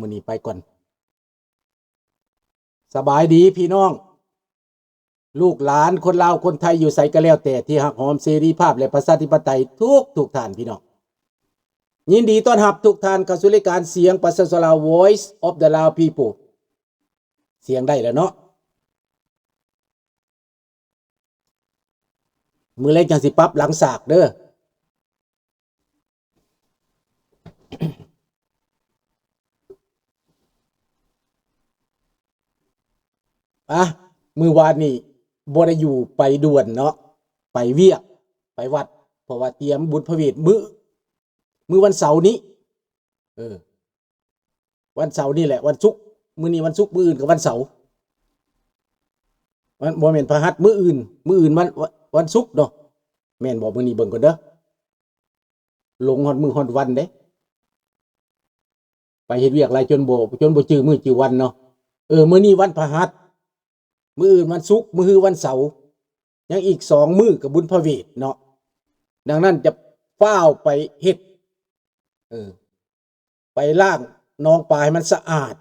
มื้อนี้ไปก่อนสบายดีพี่น้องลูกหลานคนลาวคนไทยอยู่ไสก็แล้วแต่ที่ฮักหอมเสรีภาพและประชาธิปไตยทุกท่านพี่น้องยินดีต้อนรับทุกท่านเข้าสู่รายการเสียงประชาชนลาว Voice of the Lao People เสียงได้แล้วเนาะมือเล็กจังสิปรับหลังสากเด้อมือวานนี่บ่ได้อยู่ไปด่วนเนาะไปเวียกไปวัดเพราะว่าเตรียมบุญพระเวทมื้อวันเสาร์นี้วันเสาร์นี่แหละวันศุกร์มื้อนี้วันศุกร์มื้ออื่นก็วันเสาร์มันบ่แม่นพฤหัสมื้ออื่นวันศุกร์เนาะแม่นบ่มื้อนี้เบิ่งก่อนเด้อลงฮอดมื้อฮอดวันเด้ไปเฮ็ดเวียกหลายจนบ่จื้อมื้อจื้อวันเนาะมื้อนี้วันพฤหัสมื้ออื่นวันศุกร์มื้อวันเสาร์ยังอีก2มื้อก็บุญพระเวทเนาะดังนั้นจะฟ้าวไปเฮ็ดไปล้างหนองปลาให้มันสะอาด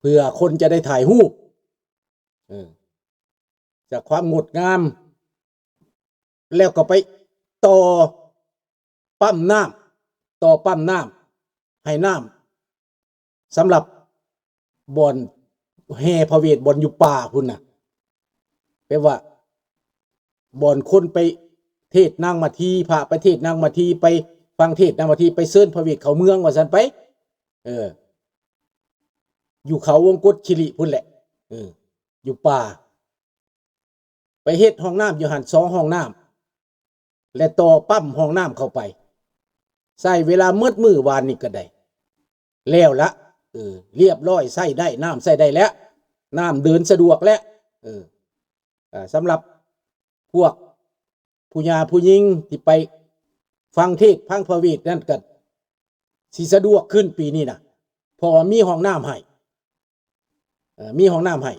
เพื่อคนจะได้ถ่ายรูปจากความงดงามแล้วก็ไปต่อปั๊มน้ำให้น้ำสำหรับบ่อนแห่พระเวทบ่อนอยู่ป่าพุ่นน่ะแปลว่าบ่อนคนไปเทศนางมาทีพระไปเทศนางมาทีไปฟังเทศนางมาทีไปเชิญพระเวทเข้าเมืองว่าซั่นไปอยู่เขาวงกฏคิริพุ่นแหละอยู่ป่าไปเฮ็ดห้องน้ำอยู่หัน2ห้องน้ำและต่อปั๊มห้องน้ำเข้าไปใช้เวลามื้อวานนี้ก็ได้แล้วละเรียบร้อยใช้ได้น้ำใช้ได้แล้วน้ำเดินสะดวกแล้วสำหรับพวกผู้หญิงผู้หญิงที่ไปฟังเทศน์ฟังพระเวทนั่นก็สิสะดวกขึ้นปีนี้นะเพราะว่ามีห้องน้ำให้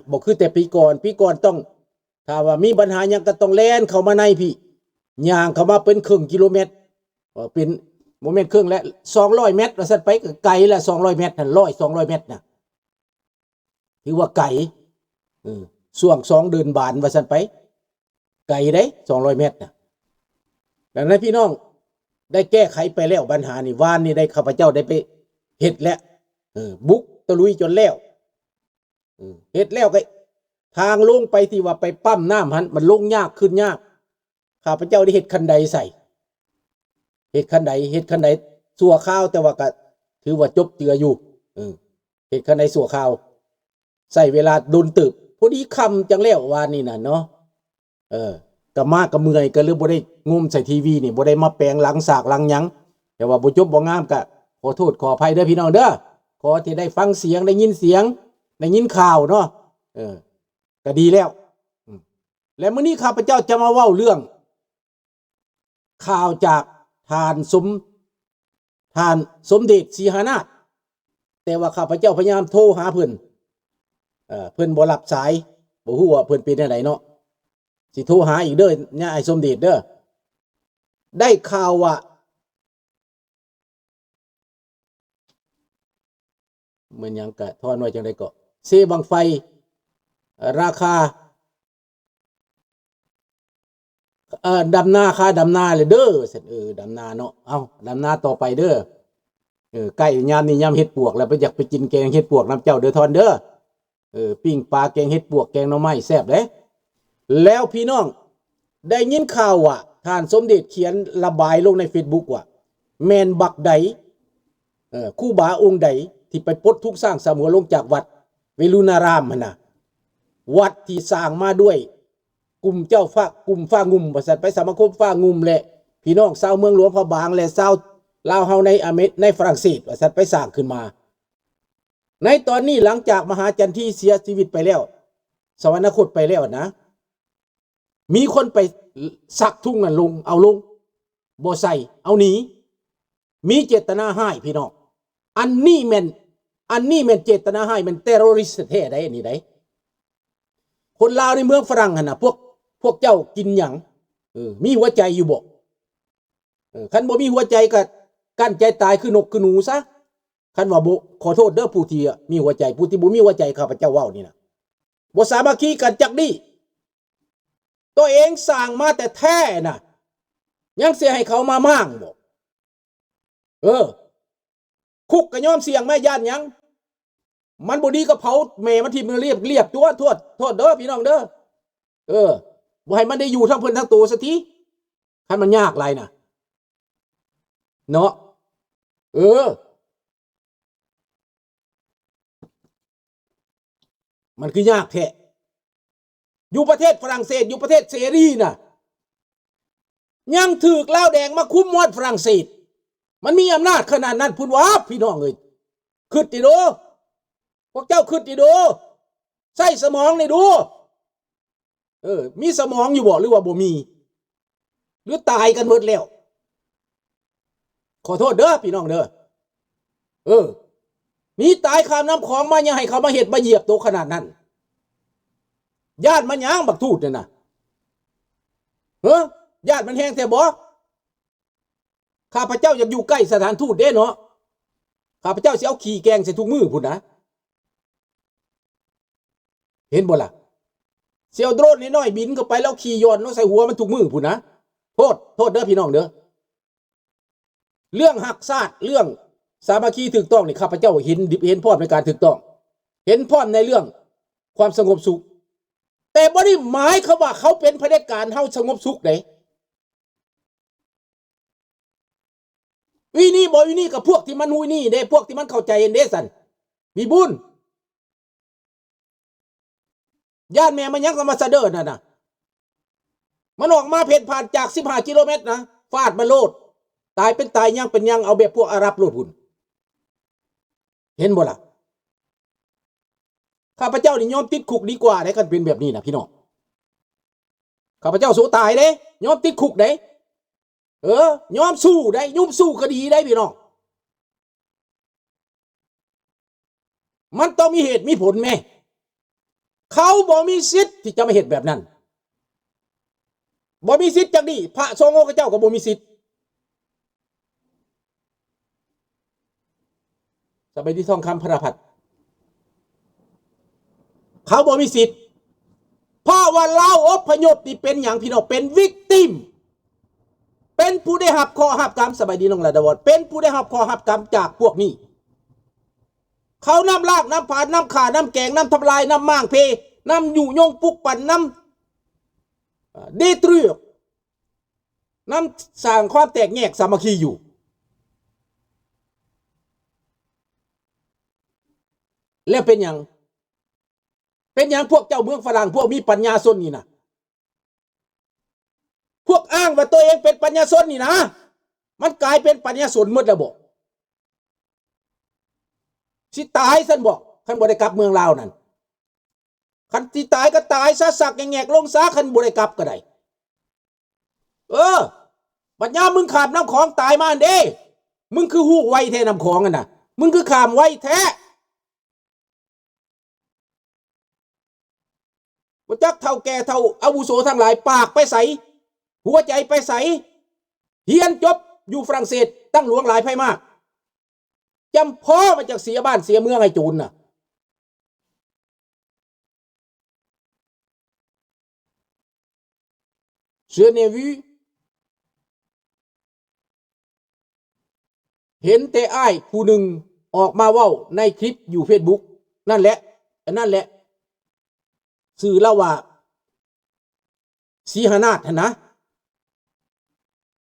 บ่คือแต่ปีก่อนต้องถ้าว่ามีปัญหาหยังก็ต้องแล่นเข้ามาในพี่ย่างเข้ามาเป็นครึ่งกิโลเมตรเป็นบ่แม่นครึ่งและ200เมตรว่าซั่นไปก็ไกลละ200เมตรนั่น200เมตรน่ะถือว่าไกลช่วง2เดือนบานว่าซั่นไปไกลเด้200เมตรน่ะดังนั้นพี่น้องได้แก้ไขไปแล้วปัญหานี่วานนี่ได้ข้าพเจ้าได้ไปเฮ็ดแล้วบุกตะลุยจนแล้วเฮ็ดแล้วก็ทางลงไปที่ว่าไปปั๊มน้ำหันมันลงยากขึ้นยากข้าพเจ้าได้เฮ็ดคันใดใส่เฮ็ดคันใดสั่วข้าวแต่ว่าก็ถือว่าจบเจืออยู่เฮ็ดคันใดสั่วข้าวใส่เวลาโดนตึบพอดีค่ำจังแล้ววานนี่น่ะเนาะก็มาก็เมื่อยก็เลยบ่ได้งุมใส่ทีวีนี่บ่ได้มาแปลงหลังสากหลังหยังแต่ว่าบ่จบบ่งามก็ขอโทษขออภัยเด้อพี่น้องเด้อขอที่ได้ฟังเสียงได้ยินเสียงได้ยินข่าวเนาะก็ดีแล้วและมื้อนี้ข้าพเจ้าจะมาเว้าเรื่องข่าวจากท่านสมเด็จศรีหนาถแต่ว่าข้าพเจ้าพยายามโทรหาเพิ่นบ่รับสายบ่ฮู้ว่าเพิ่นเป็นจังไดเนาะสิโทรหาอีกเด้อย่าไอ้สมเด็จเด้อได้ข่าวว่าเหมือนหยังก็ทอนไว้จังได๋ก็เซบังไฟราคาดำนาค่าดำนาเลยเด้อเสร็จดำนาเนาะเอาดำนาต่อไปเด้อใกล้ยามนี้ยามเฮ็ดปวกแล้วไปอยากไปกินแกงเฮ็ดปวกน้ำเจ้าเด้อทอนเด้อปิ้งปลาแกงเฮ็ดปวกแกงหน่อไม้แซ่บเด้แล้วพี่น้องได้ยินข่าวว่าท่านสมเด็จเขียนระบายลงใน Facebook ว่าแม่นบักใดครูบาองค์ใดที่ไปปลดทุกข์สร้างสมัวลงจากวัดเวรุณารามหั่นน่ะวัดที่สร้างมาด้วยกลุ่มฟ้างุ่มว่าซั่นไปสมาคมฟ้างุ่มแหละพี่น้องชาวเมืองหลวงพระบางและชาวลาวเฮาในฝรั่งเศสว่าซั่นไปสร้างขึ้นมาในตอนนี้หลังจากมหาจันทีเสียชีวิตไปแล้วสวรรคตไปแล้วนะมีคนไปสักทุ่งนั่นลงบ่ใส่เอาหนีมีเจตนาให้พี่น้องอันนี้แม่นเจตนาให้มันเทอร์โรริสต์แท้ได้อันนี้ได้คนลาวในเมืองฝรั่งหั่นน่ะพวกเจ้ากินหยังมีหัวใจอยู่บ่คันบ่มีหัวใจก็กั้นใจตายคือนกคือหนูซะ คันว่าบ่ขอโทษเด้อผู้ที่มีหัวใจผู้ที่บ่มีหัวใจข้าพเจ้าเว้านี่นะบ่สามัคคีกันจักดีตัวเองสร้างมาแต่แท้น่ะยังเสียให้เขามามั่างบ่คุกก็ยอมเสี่ยงแม่ย่านหยังมันบ่ดีก็เผาแม่มันทิ่มเรียบตัวโทษเด้อพี่น้องเด้อบ่ให้มันได้อยู่ทั้งเพิ่นทั้งตัวซะทีคันมันยากหลายน่ะเนาะมันคือยากแท้อยู่ประเทศฝรั่งเศสอยู่ประเทศเสรีน่ะยังถูกลาวแดงมาคุมมอดฝรั่งเศสมันมีอำนาจขนาดนั้นพุ่นวะพี่น้องเอ้ยคิดดิโดพวกเจ้าคิดดิโดใส่สมองนี่ดูมีสมองอยู่บ่หรือว่าบ่มีหรือตายกันหมดแล้วขอโทษเด้อพี่น้องเด้อมีตายข้ามน้ำของมายังให้เขามาเฮ็ดมาเหยียบตัวขนาดนั้นญาติมันยังบักทูตเนี่ยนะญาติมันแห้งแต่บ่ข้าพเจ้าอยากอยู่ใกล้สถานทูตเด้เนาะข้าพเจ้าสิเอาขี่แกงใส่ทุกมือพุ่นนะเห็นบ่ล่ะเสี่ยวโดรนน้อยๆบินเข้าไปแล้วขี่ย้อนลงใส่หัวมันทุกมือพุ่นนะโทษเด้อพี่น้องเด้อเรื่องหักซาดเรื่องสามัคคีถูกต้องนี่ข้าพเจ้าเห็นพร้อมในการถูกต้องเห็นพร้อมในเรื่องความสงบสุขแต่บ่ได้หมายเขาว่าเขาเป็นเผด็จการเฮาสงบสุขเด้วินี่บ่วินี่กับพวกที่มันหุยนี่เด้พวกที่มันเข้าใจเด้สั่นมีบุญญาติแม่มันยังก็มาซะเด้อนั่นน่ะมันออกมาเพ่นผ่านจาก15กิโลเมตรนะฟาดมาโลดตายเป็นตายยังเป็นยังเอาแบบพวกอาหรับโลดหุ่นเห็นบ่ล่ะข้าพเจ้านี่ยอมติดคุกดีกว่าได้คันเป็นแบบนี้นะพี่น้องข้าพเจ้าสู้ตายเด้ยอมติดคุกเด้ยอมสู้ได้ยุ่มสู้คดีได้พี่น้องมันต้องมีเหตุมีผลแม่เขาบ่มีสิทธิ์ที่จะมาเหตุแบบนั้นบ่มีสิทธิ์จักดีพระสงฆ์เจ้าก็บ่มีสิทธิ์สบายดีทองคำพระพัฒน์เขาบ่มีสิทธิ์เพราะว่าเราอพยพนี่เป็นอย่างพี่น้องเป็นวิกติมเป็นผู้ได้รับข้อหับกรรมสบายดีน้องระดาวเป็นผู้ได้รับข้อหับกรรมจากพวกนี้เขานำลากนำผานนำข่านำแกงนำทำลายนำม่างเพนำอยู่ยงปุกปั่นนำเดตรุยนำสร้างความแตกแยกสามัคคีอยู่แล้วเป็นอย่างพวกเจ้าเมืองฝรั่งพวกมีปัญญาชนนี่นะพวกอ้างว่าตัวเองเป็นปัญญาชนนี่นะมันกลายเป็นปัญญาชนหมดแล้วบอกสิตายซั่นบอกคันบ่ได้กลับเมืองลาวนั่นคันสิตายก็ตายซะสักแงกลงซะคันบ่ได้กลับก็ได้ปัญญามึงขามน้ำของตายมาอันเด้มึงคือฮู้ไวแท้น้ำของอ่ะน่ะมึงคือขามไวแท้บ่จักเฒ่าแก่เฒ่าอาวุโสทั้งหลายปากไปใสหัวใจไปใสเรียนจบอยู่ฝรั่งเศสตั้งหลวงหลายไพ่มากจำพ่อมาจากเสียบ้านเสียเมืองให้โจรน่ะเสือเนวิเห็นแต่อ้ายผู้หนึ่งออกมาเว้าในคลิปอยู่ Facebook นั่นแหละสื่อเล่าว่าสีหนาฏนะ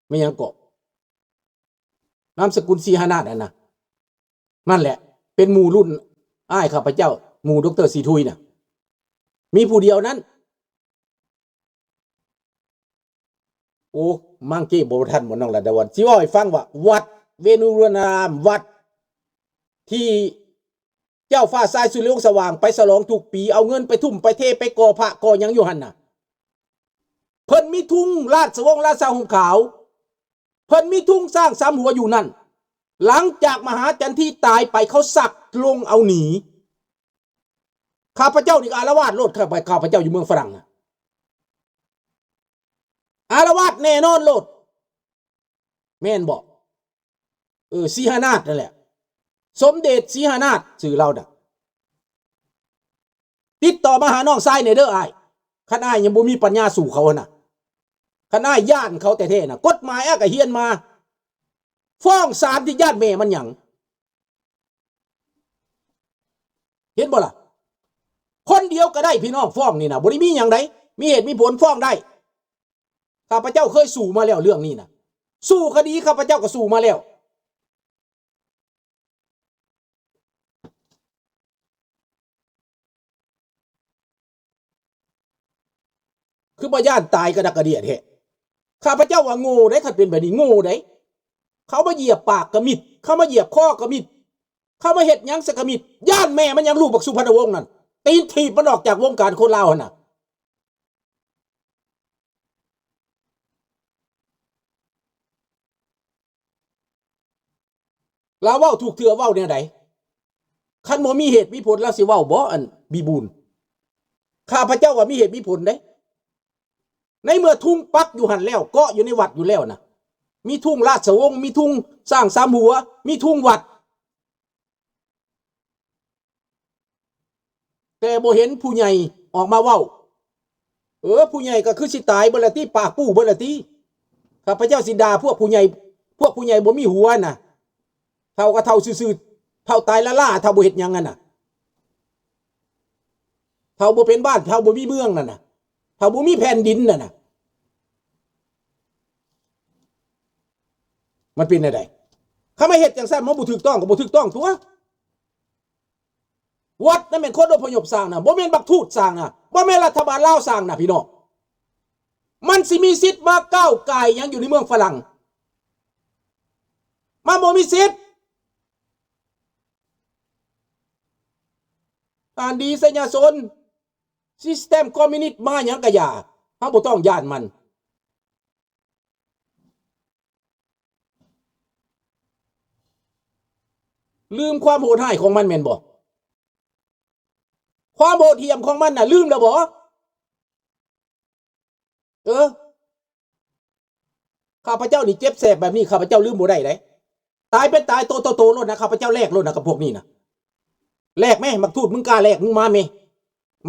ไม่ยังเกาะนามสกุลสีหนาฏนะนั่นแหละเป็นหมู่รุ่นอ้ายข้าพเจ้าหมู่ดร.สีทุยน่ะมีผู้เดียวนั้นโอ้มังเก้บ่ทันบ่น้องละดาวันสิว่าให้ฟังว่าวัดเวนุรนามวัดที่เจ้าฟ้าทรายสุริยงสว่างไปฉลองทุกปีเอาเงินไปทุ่มไปเทไปก่อพระก่อหยังอยู่หั่นน่ะเพิ่นมีทุ่งราชวงศ์ราชาห่มขาวเพิ่นมีทุ่งสร้างสามหัวอยู่นั่นหลังจากมหาจันทีตายไปเขาสักลงเอาหนีข้าพเจ้านี่อาละวาดโลดข้าพเจ้าอยู่เมืองฝรั่งนะอาละวาดแน่นอนโลดแม่นบอกสีหนาฏนั่นแหละ สมเด็จศรีหนาถสื่อเราน่ะติดต่อมาหาน้องชายเนี่ยเด้ออ้ายคันอ้ายยังบ่มีปัญญาสู่เขาน่ะคันอ้ายย่านเขาแต่เท่น่ะกฎหมายอ้ายก็เฮียนมาฟ้องศาลที่ญาติแม่มันหยังเห็นบ่ล่ะคนเดียวก็ได้พี่น้องฟ้องนี่นะบ่ได้มีหยังใดมีเหตุมีผลฟ้องได้ข้าพเจ้าเคยสู้มาแล้วเรื่องนี้นะสู้คดีข้าพเจ้าก็สู้มาแล้วคือบ่ย่านตายกระดักกระเดียดแท้ข้าพเจ้าว่าโง่ได้คันเป็นแบบนี้โง่ได้เขามาเหยียบปากกระมิดเขามาเหยียบข้อกระมิดเขามาเฮ็ดหยังสกกระมิดย่านแม่มันยังลูกบักสุพรรณวงศ์นั่นตีนถีบมันออกจากวงการคนลาวหั่นน่ะลาวเว้าถูกเถื่อเว้าแนวใดคันบ่มีเหตุมีผลแล้วสิเว้าบ่อันบีบูนข้าพเจ้าว่ามีเหตุมีผลเด้ในเมื่อทุ่งปักอยู่หันแล้วเกาะอยู่ในวัดอยู่แล้วนะมีทุ่งราชวงศ์มีทุ่งสร้างสามหัวมีทุ่งวัดแต่บ่เห็นผู้ใหญ่ออกมาเว้าผู้ใหญ่ก็คือสิตายเบิดละติปากปู้เบิดละติข้าพเจ้าสิด่าพวกผู้ใหญ่บ่มีหัวน่ะเท่าก็เท่าซื่อๆเท่าตายละล่าเท่าบ่เฮ็ดหยังนั่นน่ะเท่าบ่เป็นบ้านเท่าบ่มีเมืองนั่นน่ะเท่าบ่มีแผ่นดินนั่นน่ะมันเป็นได้เขาไม่เฮ็ดจังซั่นมันบ่ถูกต้องก็บ่ถูกต้องตัววัดนั่นเป็นคนอพยพสร้างนะบ่แม่นบักทูตสร้างนะบ่แม่นรัฐบาลลาวสร้างนะพี่น้องมันสิมีสิทธิ์มาก้าวไก่ยังอยู่ในเมืองฝรั่งมาบ่มีสิทธิ์อ่านดีสัญญาสนซิสเต็มคอมมิวนิสต์มาหยังกะอย่าเฮาบ่ต้องย่านมันลืมความโหดร้ายของมันแม่นบ่ความโหดเหี้ยมของมันน่ะลืมแล้วบ่ข้าพเจ้านี่เจ็บแสบแบบนี้ข้าพเจ้าลืมบ่ได้เด้ตายเป็นตายโตโลดนะข้าพเจ้าแลกโลดนะกับพวกนี้นะแลกแม่มักทูตมึงกล้าแลกมึงมาแม่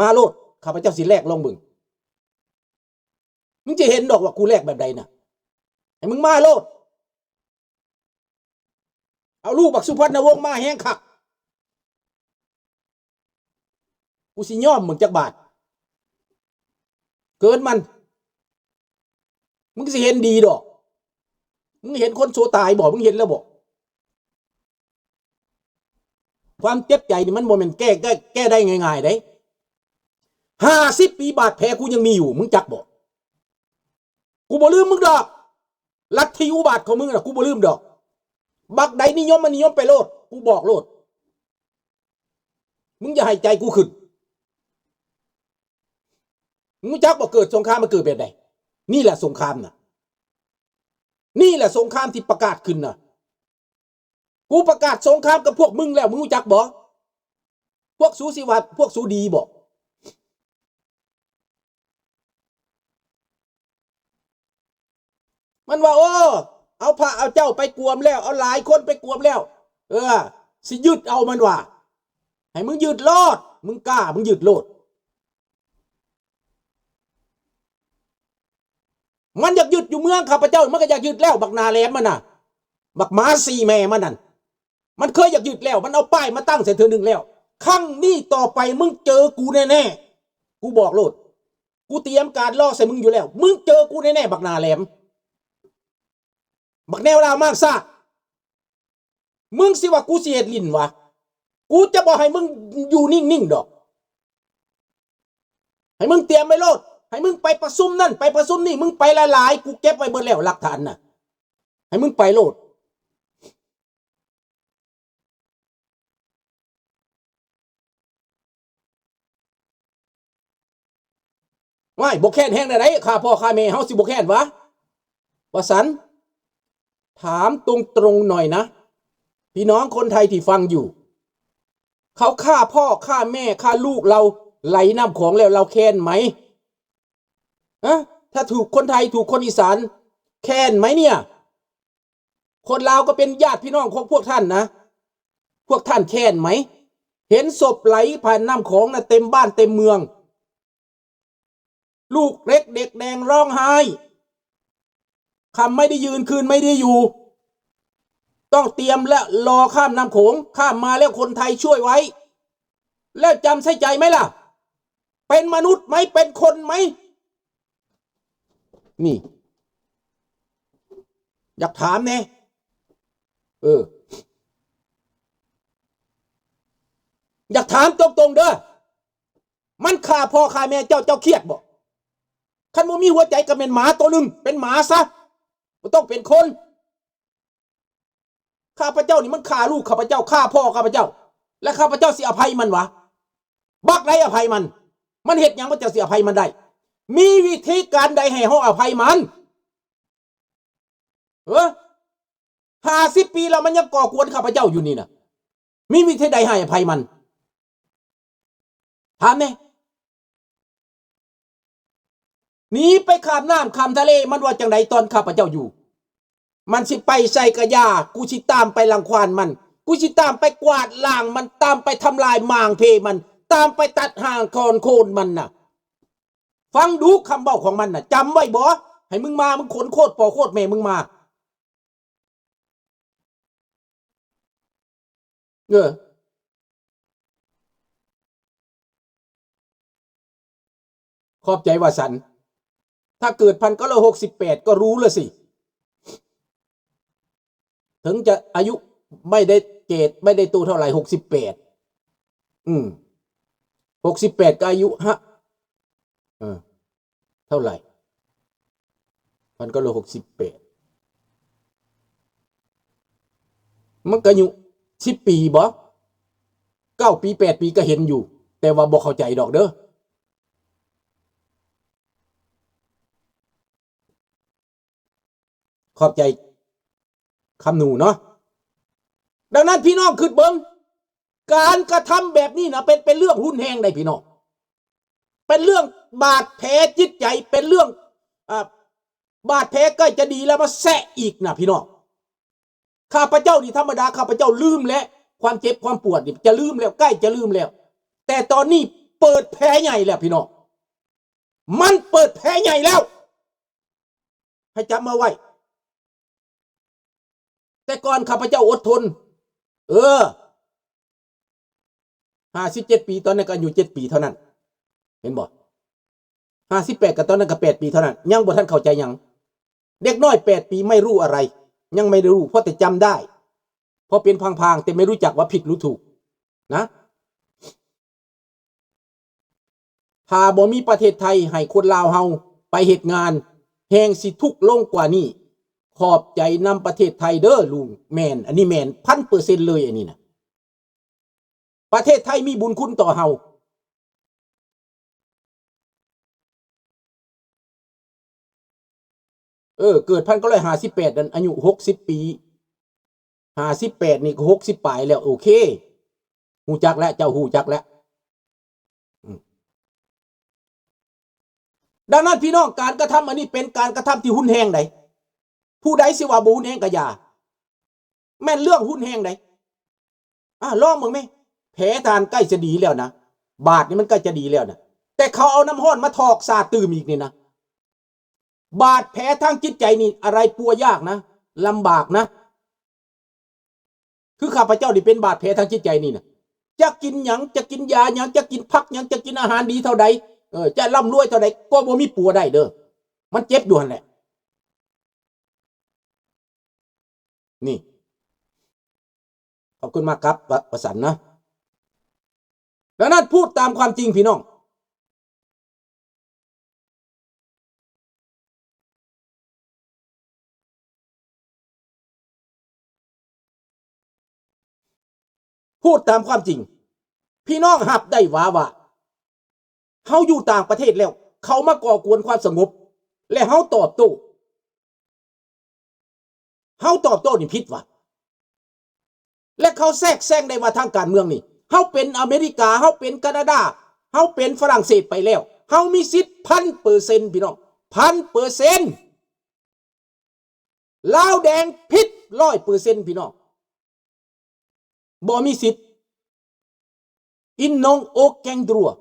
มาโลดข้าพเจ้าสิแลกลองมึงจะเห็นดอกว่ากูแลกแบบใดน่ะให้มึงมาโลดเอาลูกบักสุพรรณวงศ์มาแห้งคักกูสิยอมมึงจักบาทเกินมันมึงสิเห็นดีดอกมึงเห็นคนโซตายบอกมึงเห็นแล้วบอกความเจ็บใจนี่มันโมเมนต์แก้ได้ง่ายๆได้50 ปีบาดแผลกูยังมีอยู่มึงจักบอกกูบ่ลืมมึงดอกลัทธิอุบาทของมึงน่ะกูบ่ลืมดอกบักใดนิยมมันนิยมไปโลดกูบอกโลดมึงอย่าให้ใจกูขึ้นมึงจักบอกเกิดสงครามมันเกิดแบบใดนี่แหละสงครามน่ะนี่แหละสงครามที่ประกาศขึ้นน่ะกูประกาศสงครามกับพวกมึงแล้วมึงรู้จักบ่พวกสูสิวัตพวกสูดีบ่มันว่าโอ้เอาพระเอาเจ้าไปกวมแล้วเอาหลายคนไปกวมแล้วสิยึดเอามันว่าให้มึงยึดโลดมึงกล้ามึงยึดโลดมันอยากยึดอยู่เมืองข้าพเจ้ามันก็อยากยึดแล้วบักนาแหลมมันน่ะบักม้าสี่แม่มันนั่นมันเคยอยากยึดแล้วมันเอาป้ายมาตั้งเสร็จเธอหนึ่งแล้วครั้งนี้ต่อไปมึงเจอกูแน่ๆกูบอกโลดกูเตรียมการล่อใส่มึงอยู่แล้วมึงเจอกูแน่ๆบักนาแหลมบักแนวราวมากซะมึงสิว่ากูเสียดลิ้นวะกูจะบอกให้มึงอยู่นิ่งๆดอกให้มึงเตรียมไว้โลดให้มึงไปประชุมนั่นไปประชุมนี่มึงไปหลายๆกูเก็บไว้เบิดแล้วหลักฐานน่ะให้มึงไปโลดไม่บ่แค้นแห้งได้ข้าพ่อข้าแม่เฮาสิบ่แค้นวะว่าสันถามตรงๆหน่อยนะพี่น้องคนไทยที่ฟังอยู่เขาฆ่าพ่อฆ่าแม่ฆ่าลูกเราไหลน้ำของแล้วเราแค้นไหมถ้าถูกคนไทยถูกคนอีสานแค้นไหมเนี่ยคนลาวก็เป็นญาติพี่น้องของพวกท่านนะ พวกท่านแค้นไหมเห็นศพไหลผ่านน้ำโขงนะเต็มบ้านเต็มเมืองลูกเล็กเด็กแดงร้องไห้คำไม่ได้ยืนคืนไม่ได้อยู่ต้องเตรียมและรอข้ามน้ำโขงข้ามมาแล้วคนไทยช่วยไว้แล้วจำใส่ใจไหมล่ะเป็นมนุษย์ไหมเป็นคนไหมนี่อยากถามแน่อยากถามตรงๆเด้อมันฆ่าพ่อฆ่าแม่เจ้าเครียดบ่คันบ่มีหัวใจก็เป็นหมาตัวหนึ่งเป็นหมาซะบ่ต้องเป็นคนข้าพเจ้านี่มันฆ่าลูกข้าพเจ้าฆ่าพ่อข้าพเจ้าและข้าพเจ้าสิอภัยมันวะบักไรอภัยมันเฮ็ดหยังว่าจะสิอภัยมันได้มีวิธีการใดให้เฮาอภัยมัน50 ปีแล้วมันยังก่อกวนข้าพเจ้าอยู่นี่น่ะมีวิธีใดให้อภัยมันถามแน่หนีไปข้ามน้ำข้ามทะเลมันว่าจังไดตอนข้าพเจ้าอยู่มันสิไปใส่กระยากูสิตามไปรังควานมันกูสิตามไปกวาดล้างมันตามไปทำลายมางเพมันตามไปตัดห่างคอนโคนมันน่ะฟังดูคำเบ้าของมันน่ะจำไว้บ่ให้มึงมามึงขนโคตรพ่อโคตรแม่มึงมาขอบใจว่าสันถ้าเกิด1968ก็รู้แล้วสิถึงจะอายุไม่ได้เกตไม่ได้โตเท่าไหร่68 68ก็อายุเท่าไหร่1968มันก็อายุ10 ปีบ่9 ปี8 ปีก็เห็นอยู่แต่ว่าบ่เข้าใจดอกเด้อขอบใจคำหนูเนาะดังนั้นพี่น้องคิดเบิ่งการกระทำแบบนี้นะเป็นเรื่องหุนแหงได้พี่น้องเป็นเรื่องบาดแผลจิตใจเป็นเรื่องบาดแผลใกล้จะดีแล้วมาแสะอีกนะพี่น้องข้าพเจ้านี่ธรรมดาข้าพเจ้าลืมแล้วความเจ็บความปวดนี่จะลืมแล้วใกล้จะลืมแล้วแต่ตอนนี้เปิดแผลใหญ่แล้วพี่น้องมันเปิดแผลใหญ่แล้วให้จำมาไว้แต่ก่อนข้าพเจ้าอดทน57 ปีตอนนั้นก็อายุ7 ปีเท่านั้นเห็นบ่58กับตอนนั้นก็8 ปีเท่านั้นยังบ่ทันเข้าใจยังเด็กน้อย8 ปีไม่รู้อะไรยังไม่รู้เพราะแต่จำได้เพราะเป็นพางๆแต่ไม่รู้จักว่าผิดหรือถูกนะถ้าบ่มีประเทศไทยให้คนลาวเฮาไปเฮ็ดงานแฮงสิทุกข์ลงกว่านี้ขอบใจนำประเทศไทยเด้อลุงแม่นอันนี้แม่น 1,000% เลยอันนี้นะประเทศไทยมีบุญคุณต่อเฮาเกิด1958นั้นอายุ60 ปี58นี่ก็60ปลายแล้วโอเคฮู้จักแล้วเจ้าฮู้จักแล้วดังนั้นพี่น้องการกระทำอันนี้เป็นการกระทำที่หุนแหงใดผู้ใดสิว่าบ่หุนแหงก็อย่าแม่นเรื่องหุนแหงใดลองมึงมั้ยแผลทานใกล้จะดีแล้วนะบาดนี่มันใกล้จะดีแล้วนะแต่เขาเอาน้ำร้อนมาทอกสาดตื่มอีกนี่นะบาดแผลทางจิตใจนี่อะไรปัวยากนะลำบากนะคือข้าพเจ้านี่เป็นบาดแผลทางจิตใจนี่นะจะกินหยังจะกินยาหยังจะกินพักหยังจะกินอาหารดีเท่าใดจะร่ำรวยเท่าใดก็บ่มีปัวได้เด้อมันเจ็บอยู่หั่นแหละนี่ขอบคุณมากครับประสันนะดังนั้นพูดตามความจริงพี่น้องพูดตามความจริงพี่น้องหับได้ว่าเฮาอยู่ต่างประเทศแล้วเขามาก่อกวนความสงบและเฮาตอบโต้นี่ผิดวะและเขาแทรกแซงได้ว่าทางการเมืองนี่เฮาเป็นอเมริกาเฮาเป็นแคนาดาเฮาเป็นฝรั่งเศสไปแล้วเฮามีสิทธิ์ 1,000% พี่น้อง 1,000% ลาวแดงผิด 100% พี่น้อง บ่มีสิทธิ์ in non aucun droit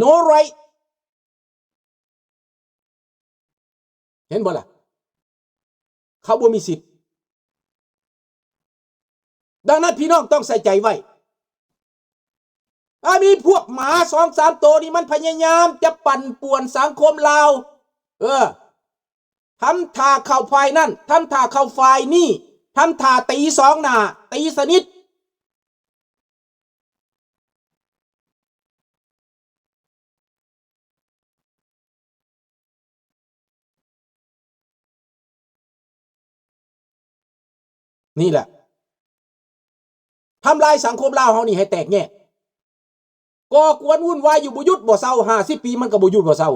no right เห็นบ่ล่ะเขาบ่มีสิทธิ์ดังนั้นพี่น้องต้องใส่ใจไว้มีพวกหมา2-3 ตัวนี่มันพยายามจะปั่นป่วนสังคมเราทำท่าเข้าฝ่ายนั่นทำท่าเข้าฝ่ายนี่ทำท่าตีสองหน้าตีสนิทนี่แหละทำลายสังคมลาวเฮานี่ให้แตกแยกก่อกวนวุ่นวายอยู่บ่หยุดบ่เศร้า50 ปีมันก็บ่หยุดบ่เศร้า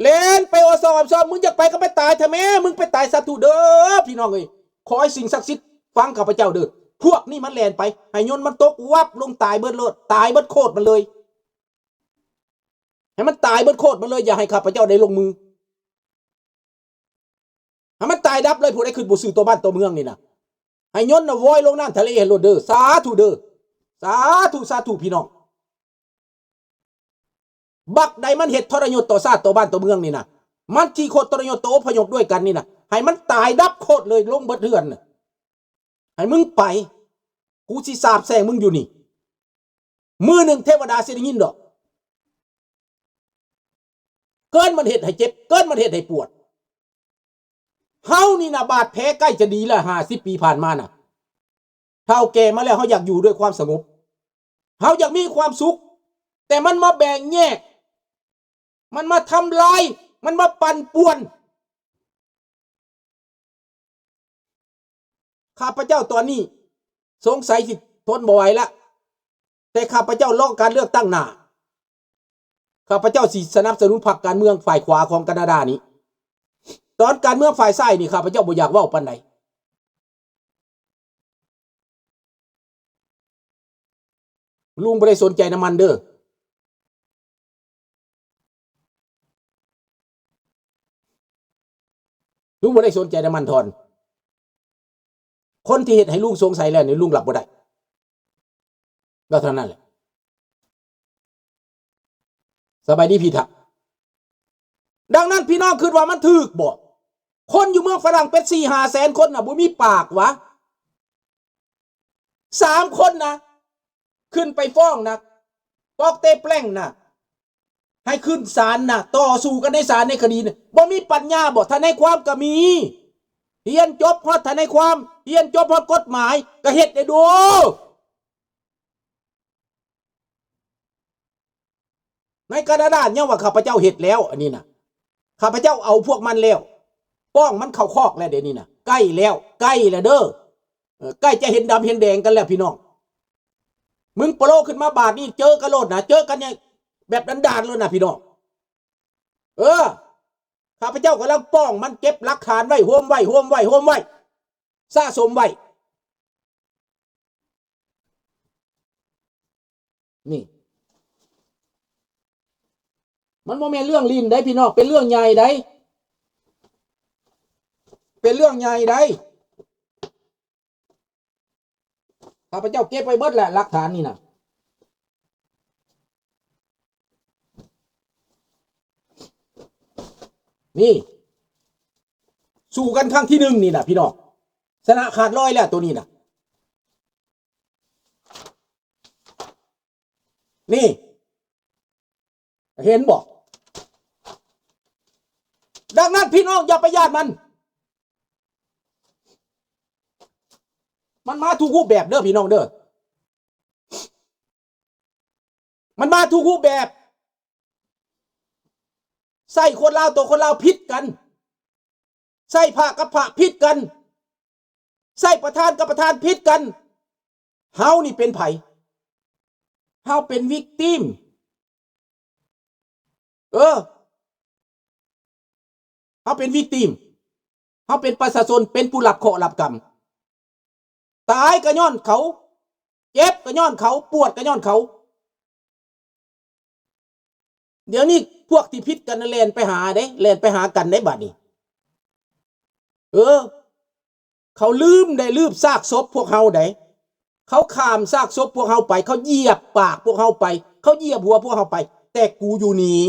เล่นไปอสอบมึงอยากไปก็ไปตายเถอะแม่มึงไปตายซะทุเด้อพี่น้องเอ้ยขอให้สิ่งศักดิ์สิทธิ์ฟังข้าพเจ้าเด้อพวกนี้มันแล่นไปให้ยนต์มันตกวับลงตายเบิดโลดตายเบิดโคตรมันเลยให้มันตายเบิดโคตรมันเลยอย่าให้ข้าพเจ้าได้ลงมือให้มันตายดับเลยผู้ใดขึ้นบ่ซื้อตัวบ้านตัวเมืองนี่นะให้ยนต์น่ะวอยลงน้ำทะเลให้โลดเด้อสาธุเด้อสาธุพี่น้องบักใดมันเฮ็ดทรยศต่อชาติต่อบ้านต่อเมืองนี่นะมันที่โคตรทรยศต่ออพยพด้วยกันนี่นะให้มันตายดับโคตรเลยลงเบิดเรือนน่ะให้มึงไปกูสิสาบแช่งมึงอยู่นี่มือหนึ่งเทวดาสิได้ยินดอกเกินมันเฮ็ดให้เจ็บเกินมันเฮ็ดให้ปวดเฮานี่นะบาดแผลใกล้จะดีแล้ว50 ปีผ่านมาน่ะเฒ่าแก่มาแล้วเฮาอยากอยู่ด้วยความสงบเฮาอยากมีความสุขแต่มันมาแบ่งแยกมันมาทำลายมันมาปั่นป่วนข้าพเจ้าตอนนี้สงสัยสิทนบ่ไหวละแต่ข้าพเจ้าร้องการเลือกตั้งหน้าข้าพเจ้าสิสนับสนุนพรรคการเมืองฝ่ายขวาของแคนาดานี้ตอนการเมืองฝ่ายซ้ายนี่ข้าพเจ้าบ่อยากเว้าปานใดลุงบ่ได้สนใจน้ำมันเด้อลุงบ่ได้สนใจน้ำมันทอนคนที่เฮ็ดให้ลุงสงสัยแล้วนี่ลุงหลับบ่ได้ก็เท่านั้นแหละสบายดีพี่ทักดังนั้นพี่น้องคิดว่ามันถูกบ่คนอยู่เมืองฝรั่งเป็น 4-5 แสนคนน่ะบ่มีปากวะ3 คนนะขึ้นไปฟ้องนะปอกเต้แปล้งนะให้ขึ้นศาลนะต่อสู้กันในศาลในคดีนะบ่มีปัญญาบ่ทนายความก็มีเรียนจบฮอดทนายความเรียนจบฮอดกฎหมายก็เฮ็ดได้ดูในแคนาดาเนี่ยว่าข้าพเจ้าเฮ็ดแล้วอันนี้นะข้าพเจ้าเอาพวกมันแล้วป้องมันเข้าคอกแล้วเดี๋ยวนี้นะใกล้แล้วเด้อใกล้จะเห็นดำเห็นแดงกันแล้วพี่น้องมึงโปรขึ้นมาบาทนี่เจอกันโลดนะเจอกันเนี่ยแบบดันๆเลยนะพี่น้องข้าพเจ้ากำลังป้องมันเก็บหลักฐานไว้โฮมไว้สะสมไว้นี่มันบ่แม่นเรื่องลิ้นได้พี่น้องเป็นเรื่องใหญ่ได้ข้าพเจ้าเก็บไว้เบิดแหละหลักฐานนี่นะนี่สู้กันครั้งที่ 1นี่นะพี่น้องชนะขาดร้อยแล้วตัวนี้นะนี่เห็นบอกดังนั้นพี่น้องอย่าไปญาติมันมาทุกรูปแบบเด้อพี่น้องเด้อมันมาทุกรูปแบบใส่คนลาวตัวคนลาวพิษกันใส่พระกับพระพิษกันใส่ประธานกับประธานพิษกันเฮานี่เป็นไผเฮาเป็นวิกติมเฮาเป็นวิกติมเฮาเป็นประชาชนเป็นผู้รับเคราะห์รับกรรมตายก็ย้อนเขาเจ็บก็ย้อนเขาปวดก็ย้อนเขาเดี๋ยวนี้พวกที่พิษกันแล่นไปหากันได้บัดนี้ เขาลืมซากศพพวกเฮาได้เขาข้ามซากศพพวกเฮาไปเขาเหยียบปากพวกเฮาไปเขาเหยียบหัวพวกเฮาไปแต่กูอยู่นี่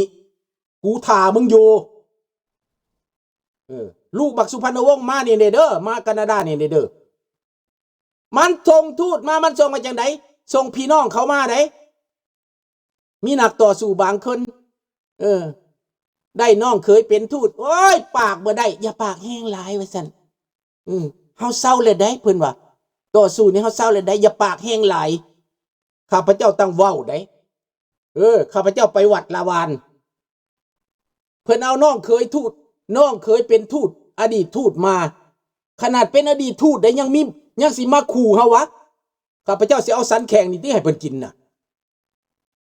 กูถ่ามึงอยู่ลูกบักสุพรรณวงศ์มาเนี่ยเด้อมาแคนาดาเนี่ยเด้อมันส่งทูตมามันส่งมาจากไหนส่งพี่น้องเขามาไหนมีนักต่อสู้บางคนได้น้องเคยเป็นทูตโอ้ยปากบ่ได้อย่าปากแห้งหลายว่าซั่นเฮาเศร้าเลยได้เพิ่นว่าต่อสู้นี่เฮาเศร้าเลยได้อย่าปากแห้งหลายข้าพเจ้าตั้งเว้าได้ข้าพเจ้าไปวัดลาวานเพิ่นเอาน้องเคยทูตน้องเคยเป็นทูตอดีตทูตมาขนาดเป็นอดีตทูตได้ยังสิมาขู่เฮาวะข้าพเจ้าสิเอาสันแข็งนี่ที่ให้เพิ่นกินน่ะ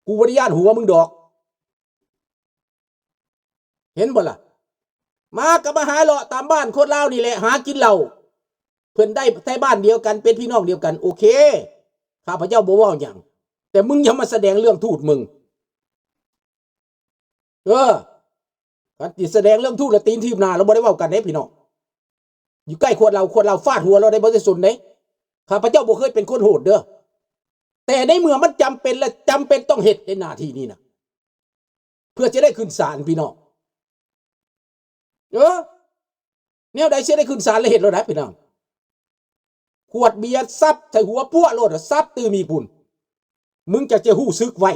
กูบ่ได้ย่านหัวมึงดอกเห็นบ่ล่ะมาก็มาหาเลาะตามบ้านโคตรลาวนี่แหละหากินเหล้าเพิ่นได้ใต้บ้านเดียวกันเป็นพี่น้องเดียวกันโอเคข้าพเจ้าบ่เว้าหยังแต่มึงอย่ามาแสดงเรื่องทูตมึงการติดแสดงเรื่องทูตและตีนทีบหน้าเราบ่ได้เว้ากันเด้พี่น้องอยู่ใกล้ขวดเราฟาดหัวเราได้บ่ได้สนเด้ข้าพเจ้าบ่เคยเป็นคนโหดเด้อแต่ในเมื่อมันจำเป็นและจำเป็นต้องเฮ็ดในหน้าที่นี้นะเพื่อจะได้ขึ้นศาลพี่น้องแนวใดสิได้ขึ้นศาลและเฮ็ดแล้วนะพี่น้องขวดเบียร์ซับใส่หัวปั้วโลดซับตื้อมีปุ่นมึงจะฮู้ซึกไว้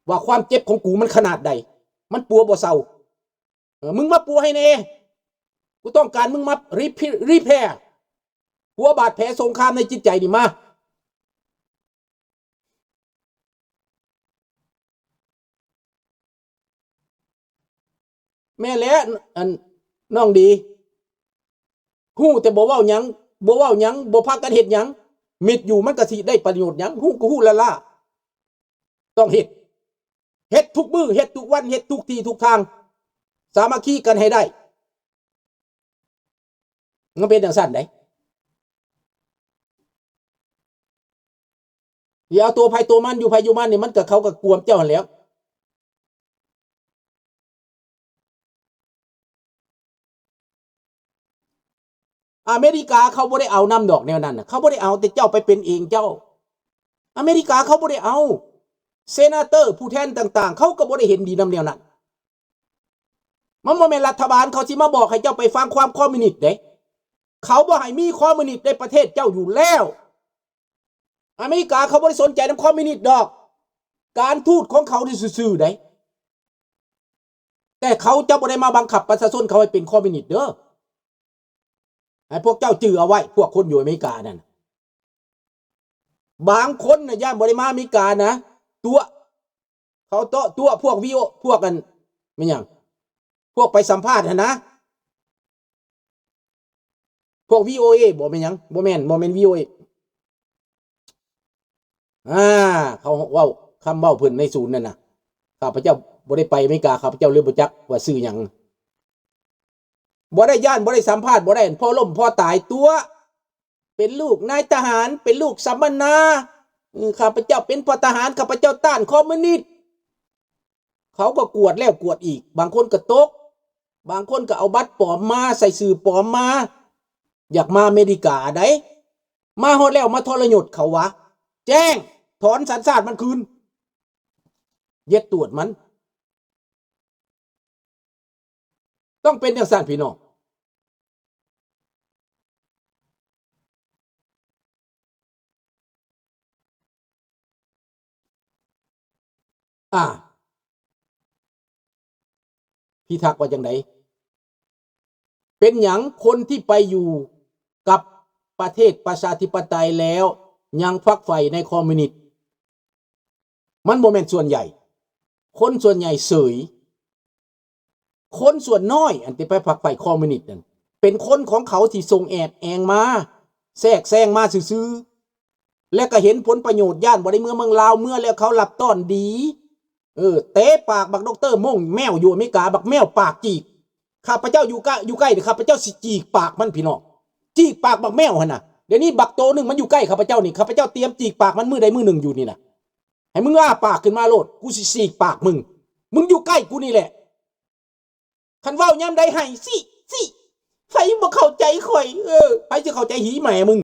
ว่าความเจ็บของกูมันขนาดใดมันปัวบ่เศร้ามึงมาปัวให้แน่กูต้องการมึงมารีแพร์ปัวบาดแผลสงครามในจิตใจนี่มาแม่แล้วน้องดีฮู้แต่บ่เว้าหยังบ่พากันเฮ็ดหยังมิดอยู่มันก็สิได้ประโยชน์หยังฮู้ก็ฮู้ละล่ะต้องเฮ็ดทุกมื้อเฮ็ดทุกวันเฮ็ดทุกที่ทุกทางสามัคคีกันให้ได้มันเป็นจังซั่นได้อย่าเอาตัวไผตัวมันอยู่ไผอยู่มันนี่มันก็เขาก็กวมเจ้าหั่นแหล้วอเมริกาเขาบ่ได้เอานำดอกแนวนั้นน่ะเขาบ่ได้เอาแต่เจ้าไปเป็นเองเจ้าอเมริกาเขาบ่ได้เอาเซนาเตอร์ผู้แทนต่างๆเขาก็บ่ได้เห็นดีนำแนวนั้นมันบ่แม่นรัฐบาลเขาสิมาบอกให้เจ้าไปฟังความคอมมิวนิสต์เด้เขาบ่ให้มีคอมมิวนิสต์ในประเทศเจ้าอยู่แล้วอเมริกาเขาบ่ได้สนใจนำคอมมิวนิสต์ดอกการทูตของเขาที่ซื่อๆเด้แต่เขาจะบ่ได้มาบังคับประชาชนเขาให้เป็นคอมมิวนิสต์เด้อให้พวกเจ้าจื้อเอาไว้พวกคนอยู่อเมริกานั่นบางคนน่ะย่านบ่ได้มาอเมริกานะตัวเขาตัวพวกวิโอพวกกันไม่หยังพวกไปสัมภาษณ์นะพวก VOA บ่แม่นหยังบ่แม่น VOA เขาเว้าคำเว้าเพิ่นในศูนย์นั่นน่ะข้าพเจ้าบ่ได้ไปอเมริกาข้าพเจ้าเลยบ่จักว่าชื่อหยังบ่ได้ย่านบ่ได้สัมภาษณ์บ่ได้พ่อล้มพ่อตายตัวเป็นลูกนายทหารเป็นลูกสัมมนาข้าพเจ้าเป็นพ่อทหารข้าพเจ้าต้านคอมมิวนิสต์เขาก็กวดแล้วกวดอีกบางคนก็ตกบางคนก็เอาบัตรปลอมมาใส่สื่อปลอมมาอยากมาอเมริกาได้มาฮอดแล้วมาทรยศเขาวะแจ้งถอนสัญชาติมันคืนเย็ดตรวจมันต้องเป็นจังซั่นพี่น้องพี่ทักว่าจังไดเป็นหยังคนที่ไปอยู่กับประเทศประชาธิปไตยแล้วยังฝักใฝ่ในคอมมิวนิสต์มันบ่แม่นส่วนใหญ่คนส่วนใหญ่เสยคนส่วนน้อยอันที่ไปฝักใฝ่คอมมิวนิสต์นั่นเป็นคนของเขาที่ส่งแอบแองมาแทรกแซงมาซื่อๆและก็เห็นผลประโยชน์ย่านบ่ได้เมืองลาวเมื่อแล้วเขารับต้อนดีเตะปากบักดร.ม่งแมวอยู่อเมริกาบักแมวปากจีกข้าพเจ้าอยู่ใกล้เด้อข้าพเจ้าสิจีกปากมันพี่น้องจีกปากบักแมวหั่นน่ะเดี๋ยวนี้บักโตนึงมันอยู่ใกล้ข้าพเจ้านี่ข้าพเจ้าเตรียมจีกปากมันมื้อใดมื้อหนึ่งอยู่นี่น่ะให้มึงอ้าปากขึ้นมาโลดกูสิฉีกปากมึงอยู่ใกล้กูนี่แหละคันเว้ายามใดให้สิ ไผบ่เข้าใจข่อยไผสิเข้าใจหีแม่มึง